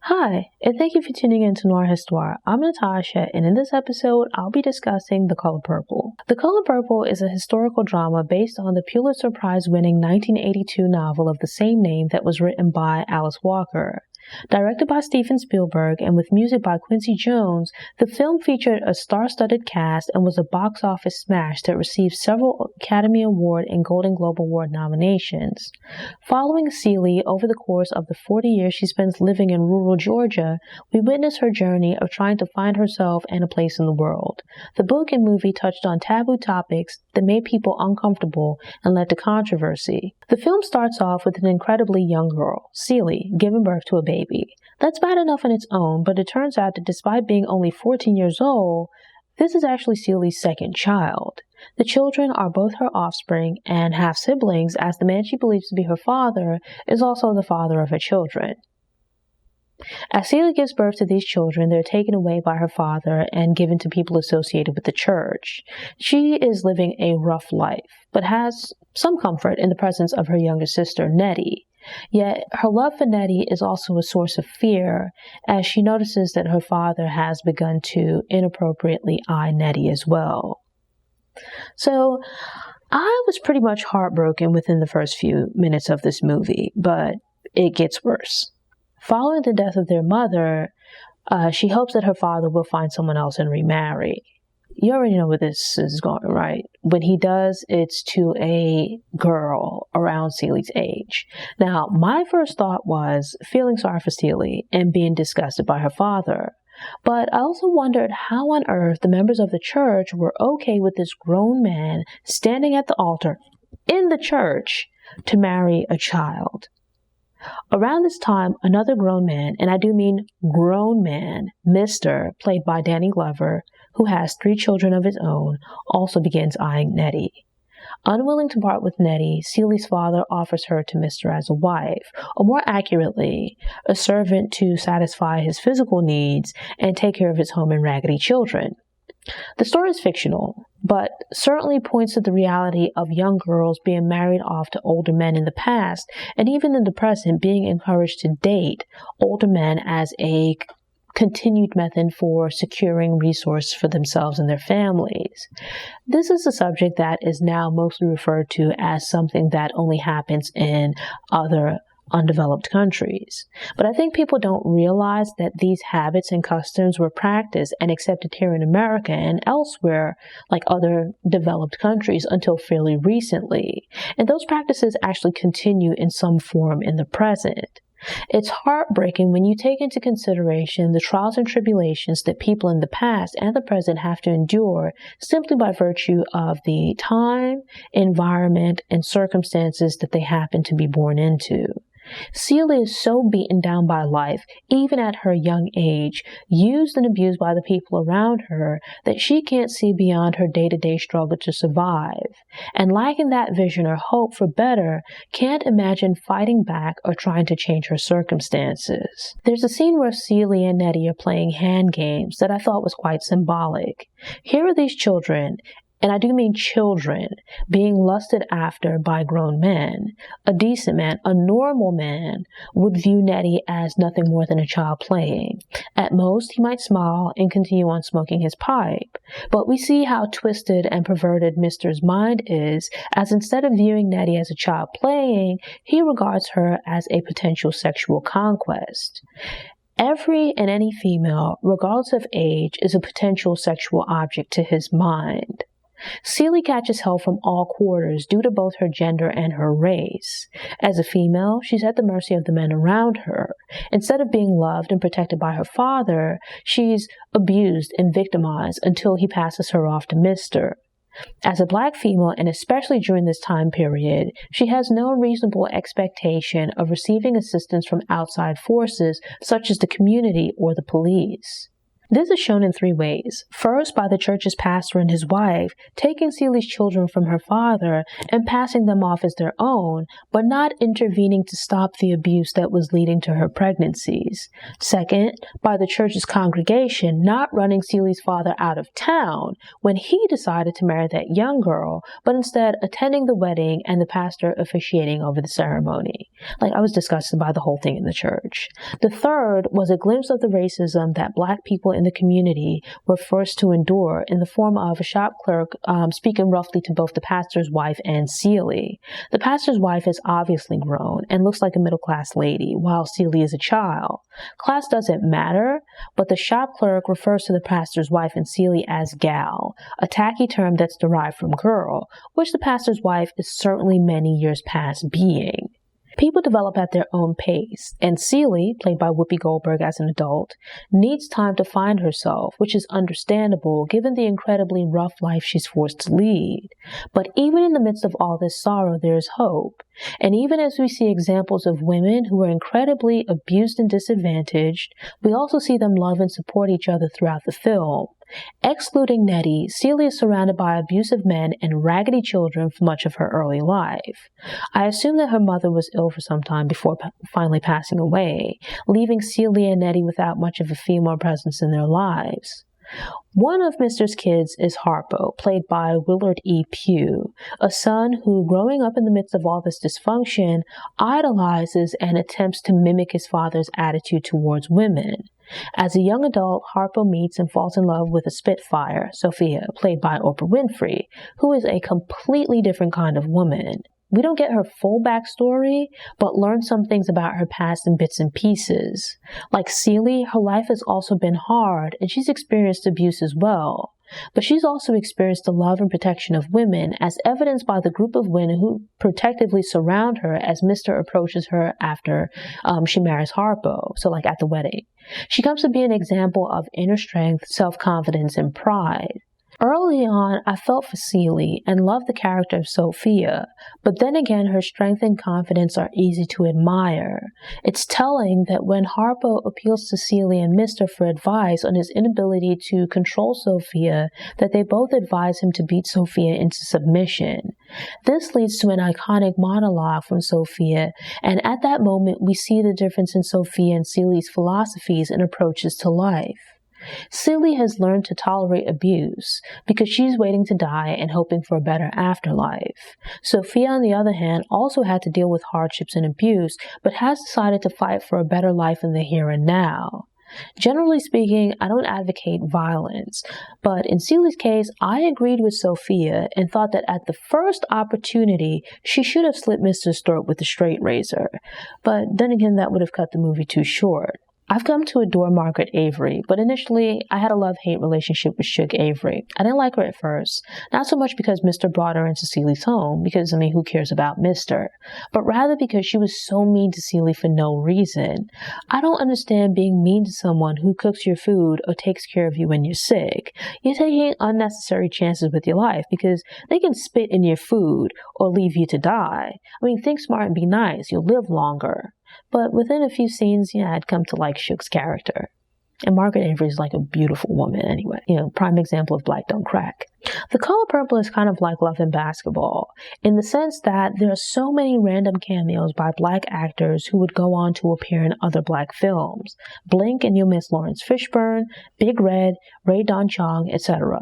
Hi, and thank you for tuning in to Noir Histoire. I'm Natasha, and in this episode, I'll be discussing The Color Purple. The Color Purple is a historical drama based on the Pulitzer Prize-winning 1982 novel of the same name that was written by Alice Walker. Directed by Steven Spielberg and with music by Quincy Jones, the film featured a star-studded cast and was a box office smash that received several Academy Award and Golden Globe Award nominations. Following Celie over the course of the 40 years she spends living in rural Georgia, we witness her journey of trying to find herself and a place in the world. The book and movie touched on taboo topics that made people uncomfortable and led to controversy. The film starts off with an incredibly young girl, Celie, giving birth to a baby. That's bad enough on its own, but it turns out that despite being only 14 years old, this is actually Celie's second child. The children are both her offspring and half siblings, as the man she believes to be her father is also the father of her children. As Celie gives birth to these children, they're taken away by her father and given to people associated with the church. She is living a rough life, but has some comfort in the presence of her younger sister, Nettie. Yet her love for Nettie is also a source of fear, as she notices that her father has begun to inappropriately eye Nettie as well. So, I was pretty much heartbroken within the first few minutes of this movie, but it gets worse. Following the death of their mother, she hopes that her father will find someone else and remarry. You already know where this is going, right? When he does, it's to a girl around Celie's age. Now, my first thought was feeling sorry for Celie and being disgusted by her father. But I also wondered how on earth the members of the church were okay with this grown man standing at the altar in the church to marry a child. Around this time, another grown man, and I do mean grown man, Mr., played by Danny Glover, who has 3 children of his own, also begins eyeing Nettie. Unwilling to part with Nettie, Celie's father offers her to Mr. as a wife, or more accurately, a servant to satisfy his physical needs and take care of his home and raggedy children. The story is fictional, but certainly points to the reality of young girls being married off to older men in the past, and even in the present being encouraged to date older men as a continued method for securing resources for themselves and their families. This is a subject that is now mostly referred to as something that only happens in other undeveloped countries. But I think people don't realize that these habits and customs were practiced and accepted here in America and elsewhere, like other developed countries, until fairly recently. And those practices actually continue in some form in the present. It's heartbreaking when you take into consideration the trials and tribulations that people in the past and the present have to endure simply by virtue of the time, environment, and circumstances that they happen to be born into. Celie is so beaten down by life, even at her young age, used and abused by the people around her, that she can't see beyond her day-to-day struggle to survive. And lacking that vision or hope for better, can't imagine fighting back or trying to change her circumstances. There's a scene where Celie and Nettie are playing hand games that I thought was quite symbolic. Here are these children, and I do mean children, being lusted after by grown men. A decent man, a normal man, would view Nettie as nothing more than a child playing. At most, he might smile and continue on smoking his pipe. But we see how twisted and perverted Mr.'s mind is, as instead of viewing Nettie as a child playing, he regards her as a potential sexual conquest. Every and any female, regardless of age, is a potential sexual object to his mind. Celie catches hell from all quarters due to both her gender and her race. As a female, she's at the mercy of the men around her. Instead of being loved and protected by her father, she's abused and victimized until he passes her off to Mr. As a black female, and especially during this time period, she has no reasonable expectation of receiving assistance from outside forces such as the community or the police. This is shown in three ways. First, by the church's pastor and his wife taking Celie's children from her father and passing them off as their own, but not intervening to stop the abuse that was leading to her pregnancies. Second, by the church's congregation not running Celie's father out of town when he decided to marry that young girl, but instead attending the wedding and the pastor officiating over the ceremony. I was disgusted by the whole thing in the church. The third was a glimpse of the racism that Black people in the community were forced to endure in the form of a shop clerk speaking roughly to both the pastor's wife and Celie. The pastor's wife is obviously grown and looks like a middle-class lady, while Celie is a child. Class doesn't matter, but the shop clerk refers to the pastor's wife and Celie as gal, a tacky term that's derived from girl, which the pastor's wife is certainly many years past being. People develop at their own pace, and Celie, played by Whoopi Goldberg as an adult, needs time to find herself, which is understandable given the incredibly rough life she's forced to lead. But even in the midst of all this sorrow, there is hope. And even as we see examples of women who are incredibly abused and disadvantaged, we also see them love and support each other throughout the film. Excluding Nettie, Celie is surrounded by abusive men and raggedy children for much of her early life. I assume that her mother was ill for some time before finally passing away, leaving Celie and Nettie without much of a female presence in their lives. One of Mr.'s kids is Harpo, played by Willard E. Pugh, a son who, growing up in the midst of all this dysfunction, idolizes and attempts to mimic his father's attitude towards women. As a young adult, Harpo meets and falls in love with a Spitfire, Sophia, played by Oprah Winfrey, who is a completely different kind of woman. We don't get her full backstory, but learn some things about her past in bits and pieces. Like Celie, her life has also been hard, and she's experienced abuse as well. But she's also experienced the love and protection of women, as evidenced by the group of women who protectively surround her as Mr. approaches her after she marries Harpo, so at the wedding. She comes to be an example of inner strength, self-confidence, and pride. Early on, I felt for Celie and loved the character of Sophia, but then again, her strength and confidence are easy to admire. It's telling that when Harpo appeals to Celie and Mr. for advice on his inability to control Sophia, that they both advise him to beat Sophia into submission. This leads to an iconic monologue from Sophia, and at that moment, we see the difference in Sophia and Celie's philosophies and approaches to life. Celie has learned to tolerate abuse because she's waiting to die and hoping for a better afterlife. Sophia, on the other hand, also had to deal with hardships and abuse, but has decided to fight for a better life in the here and now. Generally speaking, I don't advocate violence, but in Celie's case, I agreed with Sophia and thought that at the first opportunity, she should have slit Mr.'s throat with a straight razor. But then again, that would have cut the movie too short. I've come to adore Margaret Avery, but initially I had a love-hate relationship with Suge Avery. I didn't like her at first, not so much because Mr. brought her into Celie's home, because, who cares about Mr., but rather because she was so mean to Celie for no reason. I don't understand being mean to someone who cooks your food or takes care of you when you're sick. You're taking unnecessary chances with your life because they can spit in your food or leave you to die. Think smart and be nice. You'll live longer. But within a few scenes, I'd come to like Suge's character. And Margaret Avery is a beautiful woman anyway. Prime example of black don't crack. The Color Purple is kind of like Love and Basketball, in the sense that there are so many random cameos by black actors who would go on to appear in other black films. Blink and you'll miss Lawrence Fishburne, Big Red, Ray Don Chong, etc.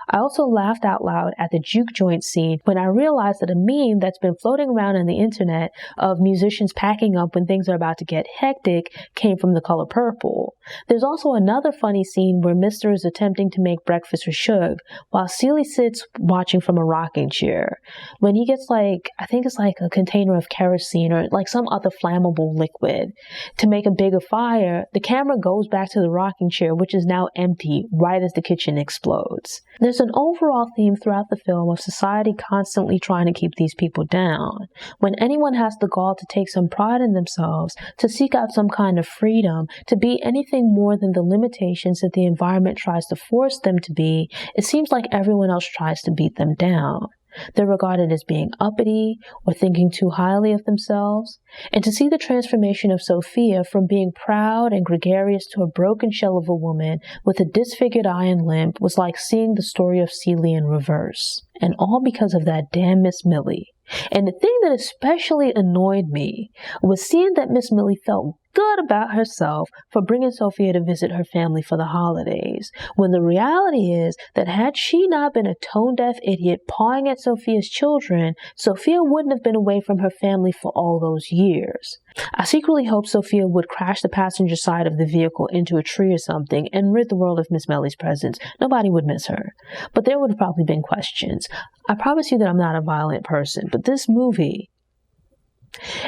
I also laughed out loud at the juke joint scene when I realized that a meme that's been floating around on the internet of musicians packing up when things are about to get hectic came from The Color Purple. There's also another funny scene where Mr. is attempting to make breakfast for Suge while Celie sits watching from a rocking chair. When he gets I think it's a container of kerosene or some other flammable liquid to make a bigger fire, the camera goes back to the rocking chair, which is now empty right as the kitchen explodes. There's an overall theme throughout the film of society constantly trying to keep these people down. When anyone has the gall to take some pride in themselves, to seek out some kind of freedom, to be anything more than the limitations that the environment tries to force them to be, it seems like everyone else tries to beat them down. They're regarded as being uppity or thinking too highly of themselves. And to see the transformation of Sophia from being proud and gregarious to a broken shell of a woman with a disfigured eye and limp was like seeing the story of Celie in reverse. And all because of that damn Miss Millie. And the thing that especially annoyed me was seeing that Miss Millie felt good about herself for bringing Sophia to visit her family for the holidays, when the reality is that had she not been a tone-deaf idiot pawing at Sophia's children, Sophia wouldn't have been away from her family for all those years. I secretly hoped Sophia would crash the passenger side of the vehicle into a tree or something and rid the world of Miss Millie's presence. Nobody would miss her. But there would have probably been questions. I promise you that I'm not a violent person, but this movie,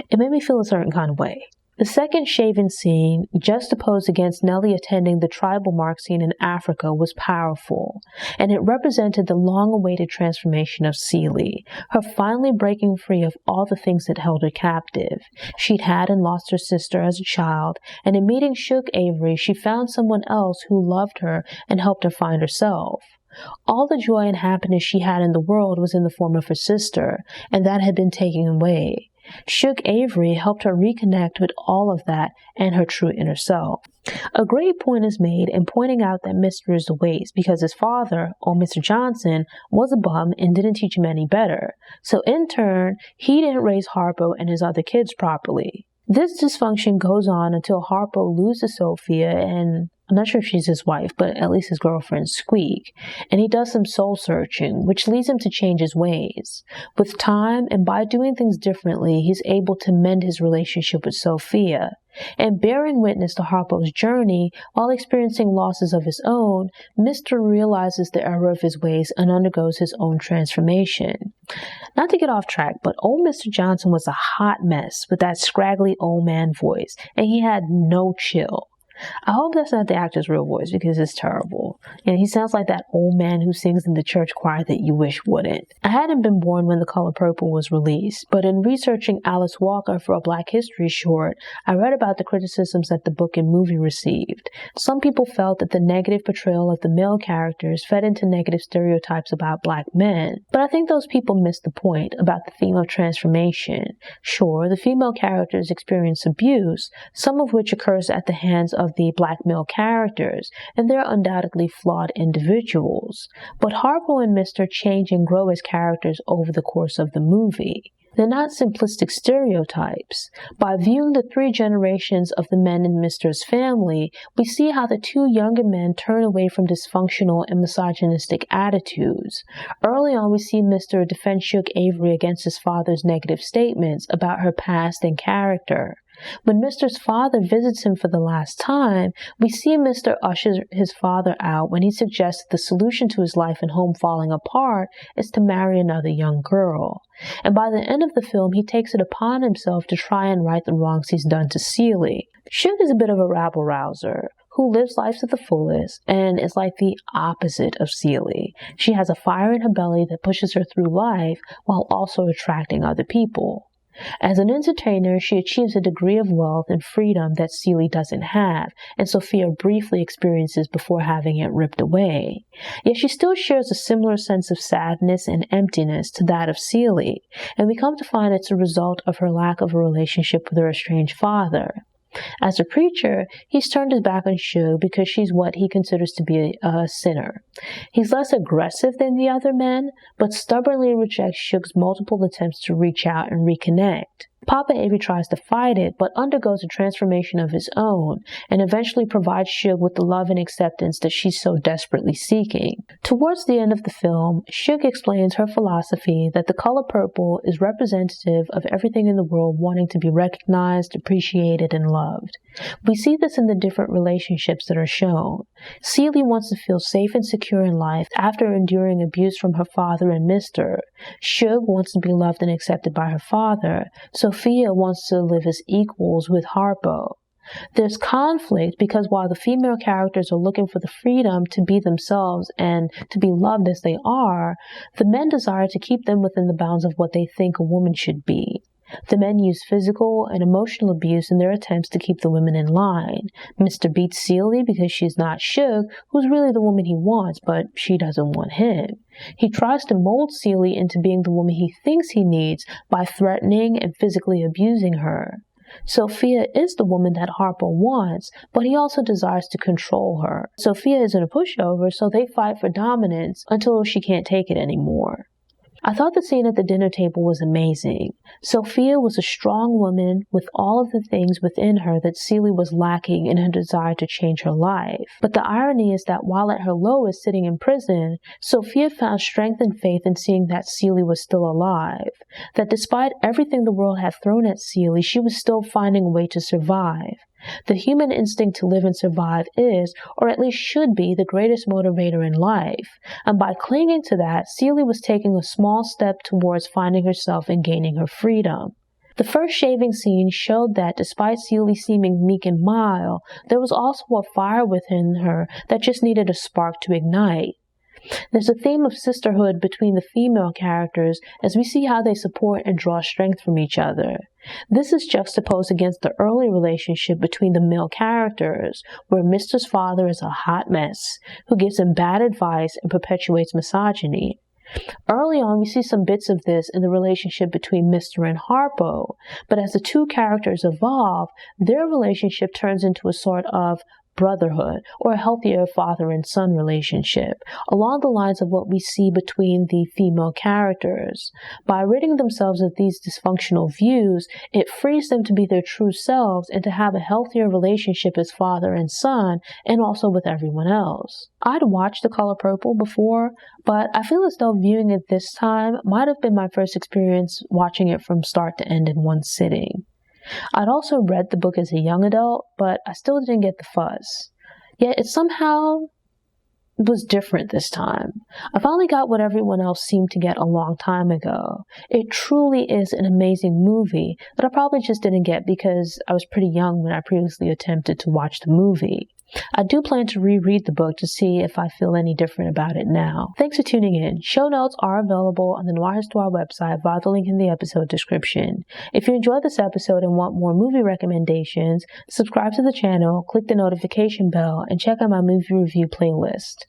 it made me feel a certain kind of way. The second shaven scene, juxtaposed against Nellie attending the tribal mark scene in Africa, was powerful, and it represented the long-awaited transformation of Celie, her finally breaking free of all the things that held her captive. She'd had and lost her sister as a child, and in meeting Shug Avery, she found someone else who loved her and helped her find herself. All the joy and happiness she had in the world was in the form of her sister, and that had been taken away. Shug Avery helped her reconnect with all of that and her true inner self. A great point is made in pointing out that Mr. is a waste because his father, old Mr. Johnson, was a bum and didn't teach him any better. So in turn, he didn't raise Harpo and his other kids properly. This dysfunction goes on until Harpo loses Sophia and I'm not sure if she's his wife, but at least his girlfriend, Squeak, and he does some soul searching, which leads him to change his ways. With time, and by doing things differently, he's able to mend his relationship with Sophia. And bearing witness to Harpo's journey, while experiencing losses of his own, Mr. realizes the error of his ways and undergoes his own transformation. Not to get off track, but old Mr. Johnson was a hot mess with that scraggly old man voice, and he had no chill. I hope that's not the actor's real voice because it's terrible. He sounds like that old man who sings in the church choir that you wish wouldn't. I hadn't been born when The Color Purple was released, but in researching Alice Walker for a Black History short, I read about the criticisms that the book and movie received. Some people felt that the negative portrayal of the male characters fed into negative stereotypes about Black men, but I think those people missed the point about the theme of transformation. Sure, the female characters experience abuse, some of which occurs at the hands of the Black male characters, and they're undoubtedly flawed individuals. But Harpo and Mr. change and grow as characters over the course of the movie. They're not simplistic stereotypes. By viewing the three generations of the men in Mr.'s family, we see how the two younger men turn away from dysfunctional and misogynistic attitudes. Early on, we see Mr. defend Shug Avery against his father's negative statements about her past and character. When Mr.'s father visits him for the last time, we see Mr. usher his father out when he suggests the solution to his life and home falling apart is to marry another young girl. And by the end of the film, he takes it upon himself to try and right the wrongs he's done to Celie. Shug is a bit of a rabble-rouser who lives life to the fullest and is like the opposite of Celie. She has a fire in her belly that pushes her through life while also attracting other people. As an entertainer, she achieves a degree of wealth and freedom that Celie doesn't have, and Sophia briefly experiences before having it ripped away. Yet she still shares a similar sense of sadness and emptiness to that of Celie, and we come to find it's a result of her lack of a relationship with her estranged father. As a preacher, he's turned his back on Shug because she's what he considers to be a sinner. He's less aggressive than the other men, but stubbornly rejects Shug's multiple attempts to reach out and reconnect. Papa Avery tries to fight it, but undergoes a transformation of his own, and eventually provides Shug with the love and acceptance that she's so desperately seeking. Towards the end of the film, Shug explains her philosophy that the color purple is representative of everything in the world wanting to be recognized, appreciated, and loved. We see this in the different relationships that are shown. Celie wants to feel safe and secure in life after enduring abuse from her father and Mr. Shug wants to be loved and accepted by her father. Sophia wants to live as equals with Harpo. There's conflict because while the female characters are looking for the freedom to be themselves and to be loved as they are, the men desire to keep them within the bounds of what they think a woman should be. The men use physical and emotional abuse in their attempts to keep the women in line. Mr. beats Celie because she's not Shug, who's really the woman he wants, but she doesn't want him. He tries to mold Celie into being the woman he thinks he needs by threatening and physically abusing her. Sophia is the woman that Harpo wants, but he also desires to control her. Sophia isn't a pushover, so they fight for dominance until she can't take it anymore. I thought the scene at the dinner table was amazing. Sophia was a strong woman with all of the things within her that Celie was lacking in her desire to change her life. But the irony is that while at her lowest sitting in prison, Sophia found strength and faith in seeing that Celie was still alive. That despite everything the world had thrown at Celie, she was still finding a way to survive. The human instinct to live and survive is, or at least should be, the greatest motivator in life. And by clinging to that, Celie was taking a small step towards finding herself and gaining her freedom. The first shaving scene showed that despite Celie seeming meek and mild, there was also a fire within her that just needed a spark to ignite. There's a theme of sisterhood between the female characters as we see how they support and draw strength from each other. This is juxtaposed against the early relationship between the male characters, where Mr.'s father is a hot mess, who gives him bad advice and perpetuates misogyny. Early on, we see some bits of this in the relationship between Mr. and Harpo, but as the two characters evolve, their relationship turns into a sort of brotherhood, or a healthier father and son relationship, along the lines of what we see between the female characters. By ridding themselves of these dysfunctional views, it frees them to be their true selves and to have a healthier relationship as father and son, and also with everyone else. I'd watched The Color Purple before, but I feel as though viewing it this time might have been my first experience watching it from start to end in one sitting. I'd also read the book as a young adult, but I still didn't get the fuzz. Yet it somehow was different this time. I finally got what everyone else seemed to get a long time ago. It truly is an amazing movie that I probably just didn't get because I was pretty young when I previously attempted to watch the movie. I do plan to reread the book to see if I feel any different about it now. Thanks for tuning in. Show notes are available on the Noir Histoire website via the link in the episode description. If you enjoyed this episode and want more movie recommendations, subscribe to the channel, click the notification bell, and check out my movie review playlist.